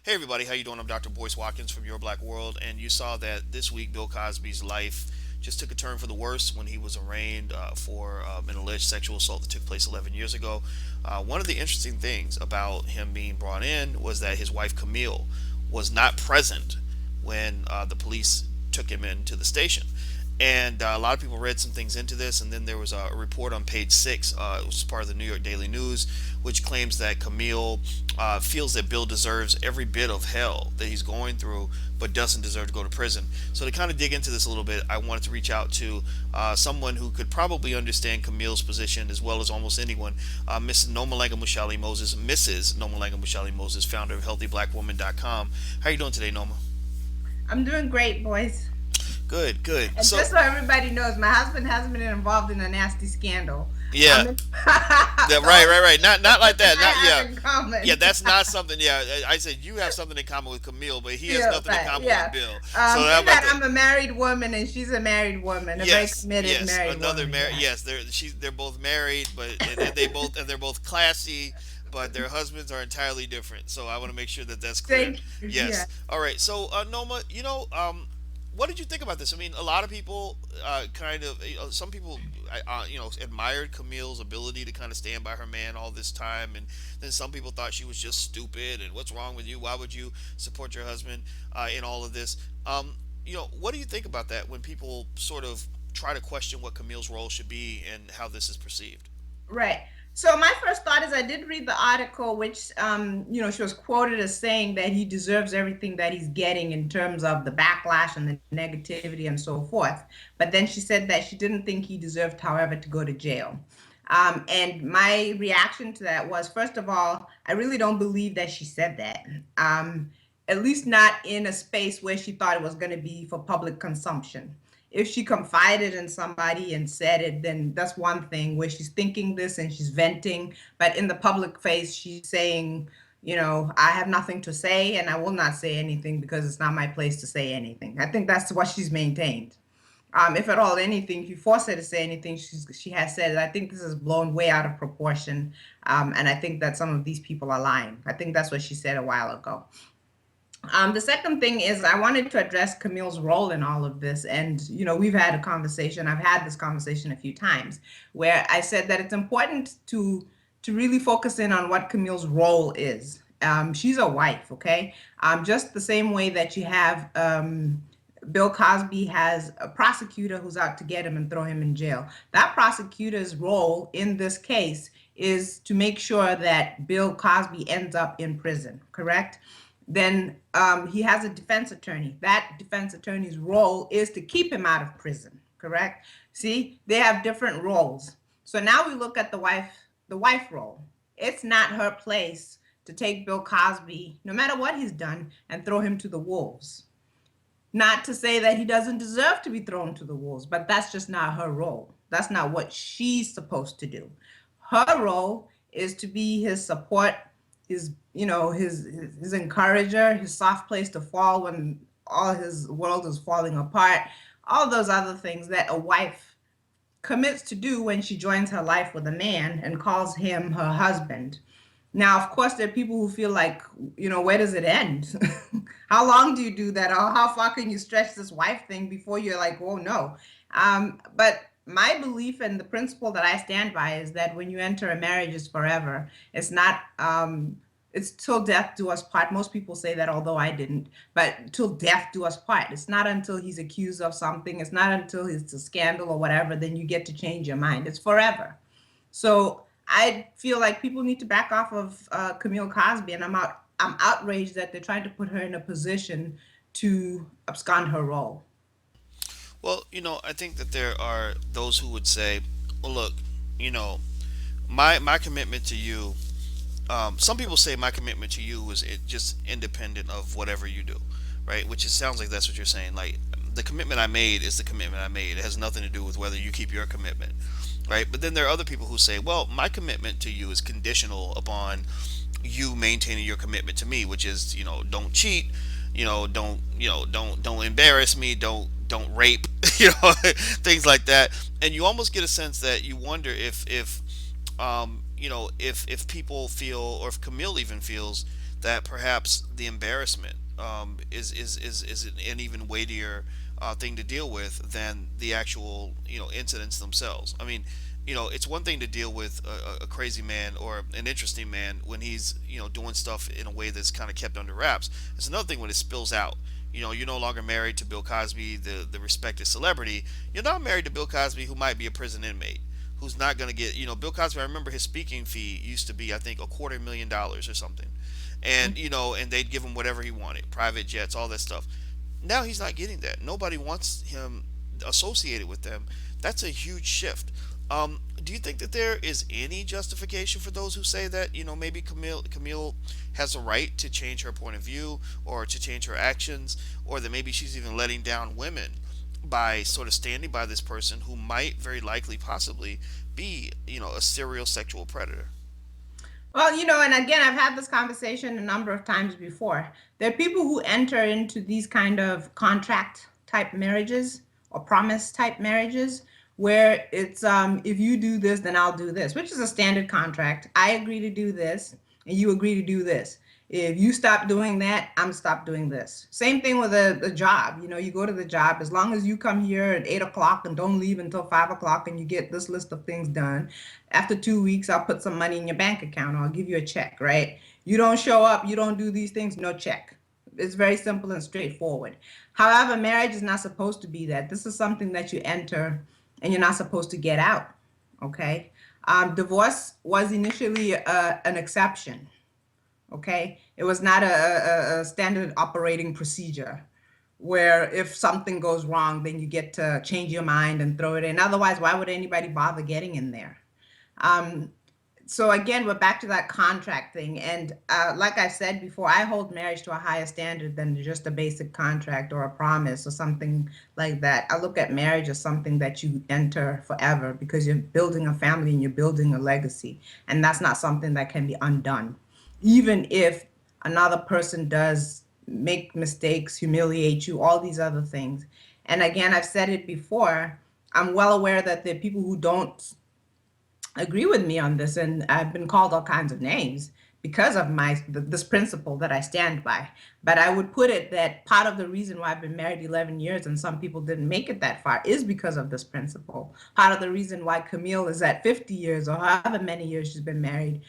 Hey everybody, how you doing? I'm Dr. Boyce Watkins from Your Black World, and you saw that this week Bill Cosby's life just took a turn for the worse when he was arraigned for an alleged sexual assault that took place 11 years ago. One of the interesting things about him being brought in was that his wife Camille was not present when the police took him into the station. And a lot of people read some things into this, and then there was a report on page six. It was part of the New York Daily News, which claims that Camille feels that Bill deserves every bit of hell that he's going through, but doesn't deserve to go to prison. So to kind of dig into this a little bit, I wanted to reach out to someone who could probably understand Camille's position as well as almost anyone, Mrs. Nomalanga Mushali Moses, Mrs. Nomalanga Mushali Moses, founder of HealthyBlackWoman.com. How are you doing today, Noma? I'm doing great, boys. Good, good. And just so everybody knows, my husband hasn't been involved in a nasty scandal. Yeah, I'm in, yeah, so right, right, right. Not like that. I Not have yeah, in yeah. common. That's not something. Yeah, I said you have something in common with Camille, but he has Yeah, nothing in but common with yeah. Bill. So how In about that that? I'm a married woman and she's a married woman, a very Yes, committed yes. married Another woman. married. Yeah. Yes, they're both married, but they're both classy, but their husbands are entirely different. So I want to make sure that that's clear. Thank you. Yeah. Yes. All right. So Noma, what did you think about this? I mean, a lot of people some people admired Camille's ability to kind of stand by her man all this time, and then some people thought she was just stupid. And what's wrong with you? Why would you support your husband in all of this? What do you think about that when people sort of try to question what Camille's role should be and how this is perceived? Right. So my first thought is I did read the article, which she was quoted as saying that he deserves everything that he's getting in terms of the backlash and the negativity and so forth. But then she said that she didn't think he deserved, however, to go to jail. And my reaction to that was, first of all, I really don't believe that she said that. At least not in a space where she thought it was going to be for public consumption. If she confided in somebody and said it, then that's one thing where she's thinking this and she's venting. But in the public face, she's saying, I have nothing to say and I will not say anything because it's not my place to say anything. I think that's what she's maintained. If at all anything, if you force her to say anything, she has said it. I think this is blown way out of proportion. And I think that some of these people are lying. I think that's what she said a while ago. The second thing is I wanted to address Camille's role in all of this. And, we've had a conversation. I've had this conversation a few times where I said that it's important to really focus in on what Camille's role is. She's a wife, okay? Just the same way that you have Bill Cosby has a prosecutor who's out to get him and throw him in jail. That prosecutor's role in this case is to make sure that Bill Cosby ends up in prison, correct? Then he has a defense attorney. That defense attorney's role is to keep him out of prison, correct? See, they have different roles. So now we look at the wife role. It's not her place to take Bill Cosby, no matter what he's done, and throw him to the wolves. Not to say that he doesn't deserve to be thrown to the wolves, but that's just not her role. That's not what she's supposed to do. Her role is to be his support, his encourager, his soft place to fall when all his world is falling apart. All those other things that a wife commits to do when she joins her life with a man and calls him her husband. Now, of course, there are people who feel like, where does it end? How long do you do that? Or how far can you stretch this wife thing before you're like, oh no? But my belief and the principle that I stand by is that when you enter a marriage, it's forever. It's not, it's till death do us part. Most people say that, although I didn't, but till death do us part. It's not until he's accused of something, it's not until it's a scandal or whatever, then you get to change your mind. It's forever. So I feel like people need to back off of Camille Cosby, and I'm outraged that they're trying to put her in a position to abscond her role. Well, I think that there are those who would say, "Well, look, you know, my commitment to you." Some people say my commitment to you is just independent of whatever you do, right? Which it sounds like that's what you're saying. Like the commitment I made is the commitment I made. It has nothing to do with whether you keep your commitment, right? But then there are other people who say, well, my commitment to you is conditional upon you maintaining your commitment to me, which is, don't cheat, don't embarrass me, don't rape, things like that. And you almost get a sense that you wonder if people feel, or if Camille even feels that perhaps the embarrassment is an even weightier thing to deal with than the actual incidents themselves. I mean, it's one thing to deal with a crazy man or an interesting man when he's doing stuff in a way that's kind of kept under wraps. It's another thing when it spills out. You're no longer married to Bill Cosby, the respected celebrity. You're not married to Bill Cosby, who might be a prison inmate, who's not going to get, Bill Cosby. I remember his speaking fee used to be, I think, $250,000 or something, and and they'd give him whatever he wanted, private jets, all that stuff. Now he's not getting that. Nobody wants him associated with them. That's a huge shift. Do you think that there is any justification for those who say that maybe Camille has a right to change her point of view or to change her actions, or that maybe she's even letting down women by sort of standing by this person who might very likely possibly be a serial sexual predator? Well, and again, I've had this conversation a number of times before. There are people who enter into these kind of contract type marriages or promise type marriages where it's if you do this, then I'll do this, which is a standard contract. I agree to do this, and you agree to do this. If you stop doing that, I'm stop doing this. Same thing with a job. You go to the job, as long as you come here at 8 o'clock and don't leave until 5 o'clock and you get this list of things done. After 2 weeks, I'll put some money in your bank account, or I'll give you a check, right? You don't show up, you don't do these things, no check. It's very simple and straightforward. However, marriage is not supposed to be that. This is something that you enter and you're not supposed to get out. Okay. Divorce was initially an exception. Okay, it was not a standard operating procedure where if something goes wrong, then you get to change your mind and throw it in. Otherwise, why would anybody bother getting in there? Um, so again, we're back to that contract thing. And like I said before, I hold marriage to a higher standard than just a basic contract or a promise or something like that. I look at marriage as something that you enter forever because you're building a family and you're building a legacy. And that's not something that can be undone. Even if another person does make mistakes, humiliate you, all these other things. And again, I've said it before, I'm well aware that there are people who don't agree with me on this, and I've been called all kinds of names because of this principle that I stand by. But I would put it that part of the reason why I've been married 11 years and some people didn't make it that far is because of this principle. Part of the reason why Camille is at 50 years or however many years she's been married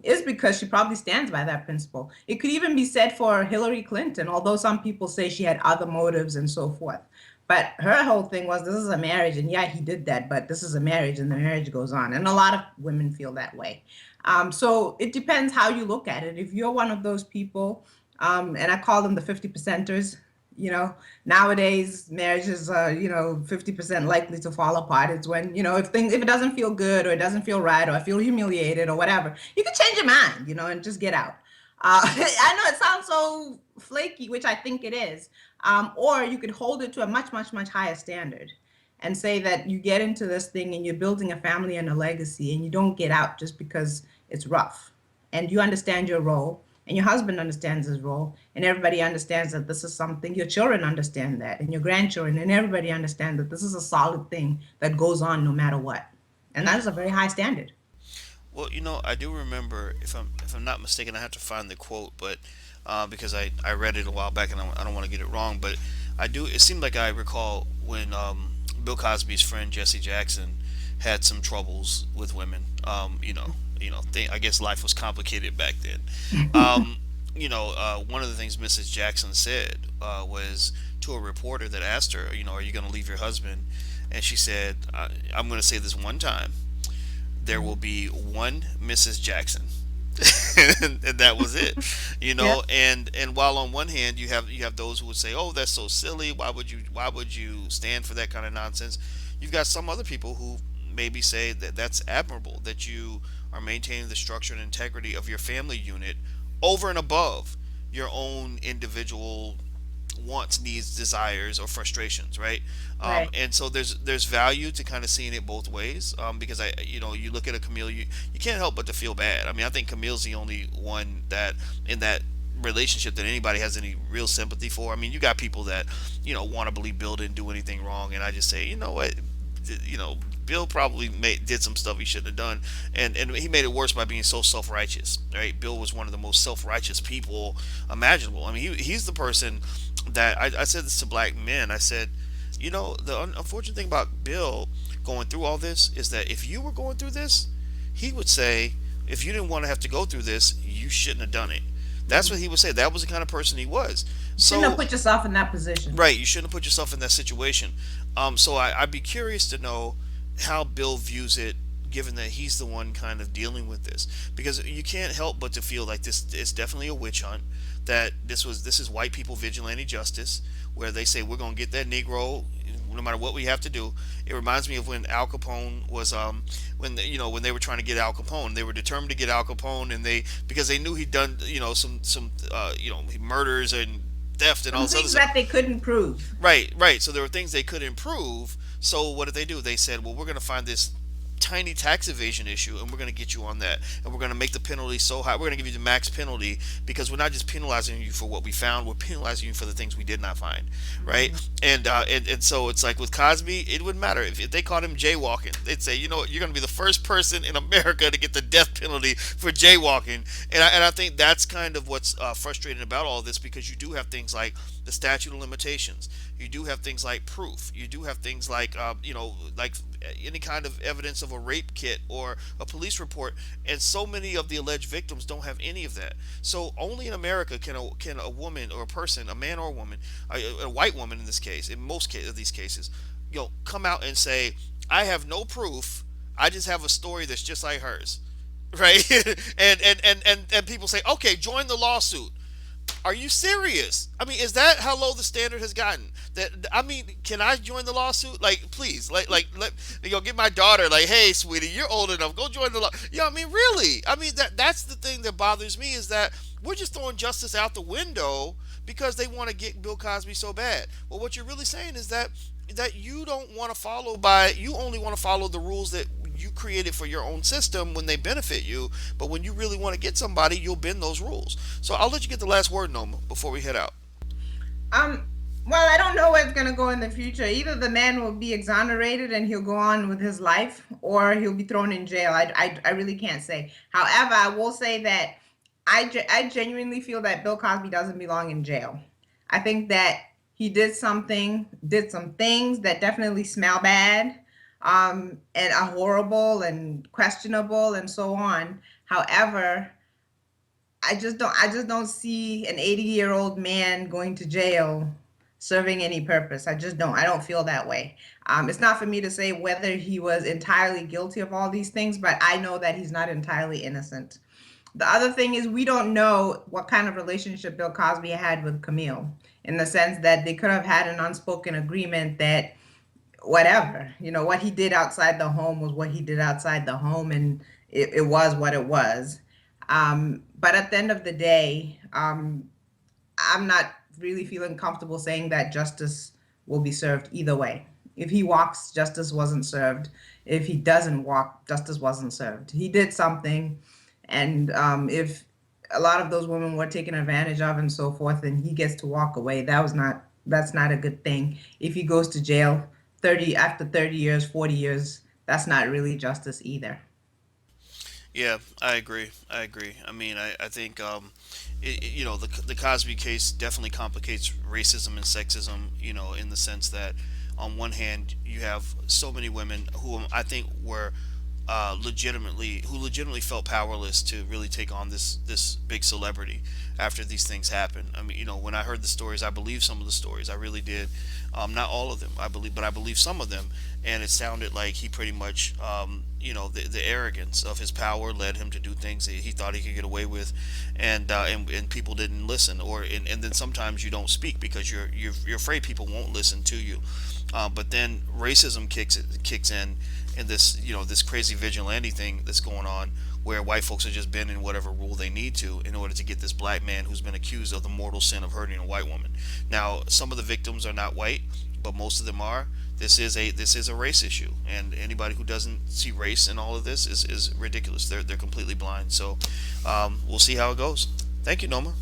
is because she probably stands by that principle. It could even be said for Hillary Clinton, although some people say she had other motives and so forth. But her whole thing was, this is a marriage, and yeah, he did that, but this is a marriage, and the marriage goes on. And a lot of women feel that way. So it depends how you look at it. If you're one of those people, and I call them the 50 percenters, nowadays marriage is, 50% likely to fall apart. It's when, if it doesn't feel good or it doesn't feel right or I feel humiliated or whatever, you can change your mind, and just get out. I know it sounds so flaky, which I think it is. Or you could hold it to a much, much, much higher standard and say that you get into this thing and you're building a family and a legacy and you don't get out just because it's rough. And you understand your role and your husband understands his role and everybody understands that this is something, your children understand that and your grandchildren and everybody understands that this is a solid thing that goes on no matter what. And that is a very high standard. Well, I do remember, if I'm not mistaken, I have to find the quote, but because I read it a while back and I don't want to get it wrong, but I do. It seemed like I recall when Bill Cosby's friend Jesse Jackson had some troubles with women. I guess life was complicated back then. One of the things Mrs. Jackson said was to a reporter that asked her, are you going to leave your husband? And she said, I'm going to say this one time. There will be one Mrs. Jackson. And that was it. Yeah. And while on one hand you have those who would say, oh, that's so silly, why would you stand for that kind of nonsense? You've got some other people who maybe say that that's admirable, that you are maintaining the structure and integrity of your family unit over and above your own individual wants, needs, desires, or frustrations, right? Right. And so there's value to kind of seeing it both ways, because you look at a Camille, you can't help but to feel bad. I mean, I think Camille's the only one that in that relationship that anybody has any real sympathy for. I mean, you got people that want to believe Bill didn't do anything wrong, and I just say, you know what, Bill probably did some stuff he shouldn't have done, and he made it worse by being so self righteous. Right? Bill was one of the most self righteous people imaginable. I mean, he's the person that I said this to black men. I said, the unfortunate thing about Bill going through all this is that if you were going through this, he would say, if you didn't want to have to go through this, you shouldn't have done it. That's what he would say. That was the kind of person he was. Shouldn't have So, put yourself in that position. right, you shouldn't have put yourself in that situation. So I'd be curious to know how Bill views it, given that he's the one kind of dealing with this, because you can't help but to feel like this is definitely a witch hunt. That this is white people vigilante justice, where they say we're gonna get that Negro no matter what we have to do. It reminds me of when Al Capone was when they were trying to get Al Capone, they were determined to get Al Capone, and they because they knew he'd done some murders and theft and all Some this other things stuff. that they couldn't prove. Right, right. So there were things they could improve. So what did they do? They said, well, we're going to find this tiny tax evasion issue, and we're going to get you on that, and we're going to make the penalty so high. We're going to give you the max penalty because we're not just penalizing you for what we found, we're penalizing you for the things we did not find, right? Mhm. And so it's like with Cosby, it wouldn't matter if they caught him jaywalking. They'd say, you know what, you're going to be the first person in America to get the death penalty for jaywalking. And I think that's kind of what's frustrating about all this, because you do have things like the statute of limitations. You do have things like proof. You do have things like like any kind of evidence of a rape kit or a police report, and so many of the alleged victims don't have any of that. So only in America can a woman or a person, a man or a woman, a white woman in this case, in most of these cases, come out and say, I have no proof. I just have a story that's just like hers, right? And people say, okay, join the lawsuit. Are you serious? I mean, is that how low the standard has gotten? That I mean, can I join the lawsuit? Like, please, let get my daughter. Like, hey, sweetie, you're old enough. Go join the law. I mean, really? I mean, that's the thing that bothers me, is that we're just throwing justice out the window because they want to get Bill Cosby so bad. Well, what you're really saying is that you don't want to you only want to follow the rules that you created for your own system when they benefit you, but when you really want to get somebody, you'll bend those rules. So I'll let you get the last word, Noma, before we head out. Um, well, I don't know where it's going to go in the future. Either the man will be exonerated and he'll go on with his life, or he'll be thrown in jail. I really can't say. However, I will say that I genuinely feel that Bill Cosby doesn't belong in jail. I think that he did some things that definitely smell bad, and are horrible and questionable and so on. However, I just don't see an 80-year-old man going to jail serving any purpose. I don't feel that way. It's not for me to say whether he was entirely guilty of all these things, but I know that he's not entirely innocent. The other thing is, we don't know what kind of relationship Bill Cosby had with Camille, in the sense that they could have had an unspoken agreement that whatever, what he did outside the home was what he did outside the home, and it was what it was. But at the end of the day, I'm not really feeling comfortable saying that justice will be served either way. If he walks, justice wasn't served. If he doesn't walk, justice wasn't served. He did something, and if a lot of those women were taken advantage of and so forth, and he gets to walk away, that's not a good thing. If he goes to jail 30 years, 40 years, that's not really justice either. Yeah, I agree. I agree. I mean, I think the Cosby case definitely complicates racism and sexism. In the sense that on one hand you have so many women who I think were legitimately felt powerless to really take on this big celebrity after these things happen. I mean, when I heard the stories, I believe some of the stories. I really did. Not all of them, but I believe some of them. And it sounded like he pretty much, the arrogance of his power led him to do things that he thought he could get away with, and people didn't listen, and then sometimes you don't speak because you're afraid people won't listen to you. But then racism kicks in, and this crazy vigilante thing that's going on, where white folks are just bending whatever rule they need to in order to get this black man who's been accused of the mortal sin of hurting a white woman. Now, some of the victims are not white, but most of them are. This is a race issue, and anybody who doesn't see race in all of this is ridiculous. They're completely blind. So we'll see how it goes. Thank you, Noma.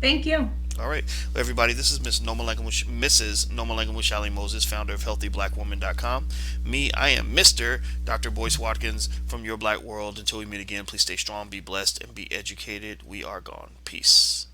Thank you. All right, well, everybody, this is Mrs. Noma Language Moses, founder of HealthyBlackWoman.com. Me, I am Mr. Dr. Boyce Watkins from Your Black World. Until we meet again, please stay strong, be blessed, and be educated. We are gone. Peace.